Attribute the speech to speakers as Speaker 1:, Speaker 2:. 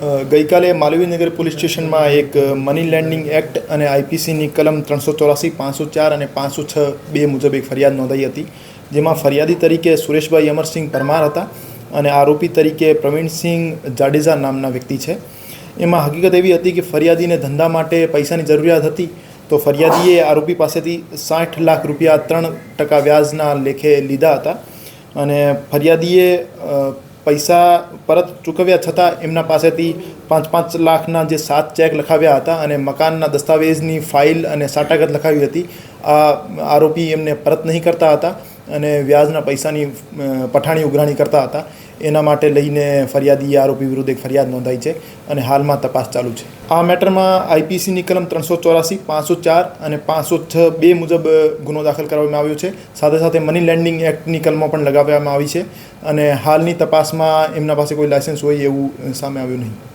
Speaker 1: ગઈકાલે માલવીનગર પોલીસ સ્ટેશનમાં એક મની લેન્ડિંગ એક્ટ અને આઈપીસીની કલમ 384, 504 અને 506 મુજબ એક ફરિયાદ નોંધાઈ હતી, જેમાં ફરિયાદી તરીકે સુરેશભાઈ અમરસિંહ પરમાર હતા અને આરોપી તરીકે પ્રવીણસિંહ જાડેજા નામના વ્યક્તિ છે. એમાં હકીકત એવી હતી કે ફરિયાદીને ધંધા માટે પૈસાની જરૂરિયાત હતી, તો ફરિયાદીએ આરોપી પાસેથી 60 લાખ રૂપિયા 3% વ્યાજના લેખે લીધા હતા અને ફરિયાદીએ પૈસા પરત ચૂકવ્યા છતાં એમના પાસેથી 5 લાખના જે 7 ચેક લખાવ્યા હતા અને મકાનના દસ્તાવેજની ફાઇલ અને સાટાગત લખાવી હતી. આ આરોપી એમને પરત નહીં કરતા હતા અને વ્યાજના પૈસાની પઠાણી ઉઘરાણી કરતા હતા. એના માટે લઈને ફરિયાદીએ આરોપી વિરુદ્ધ એક ફરિયાદ નોંધાઈ છે અને હાલમાં તપાસ ચાલુ છે. આ મેટરમાં આઈપીસીની કલમ 384, 504 અને 506 મુજબ ગુનો દાખલ કરવામાં આવ્યો છે. સાથે સાથે મની લેન્ડિંગ એક્ટની કલમો પણ લગાવવામાં આવી છે અને હાલની તપાસમાં એમના પાસે કોઈ લાયસન્સ હોય એવું સામે આવ્યું નહીં.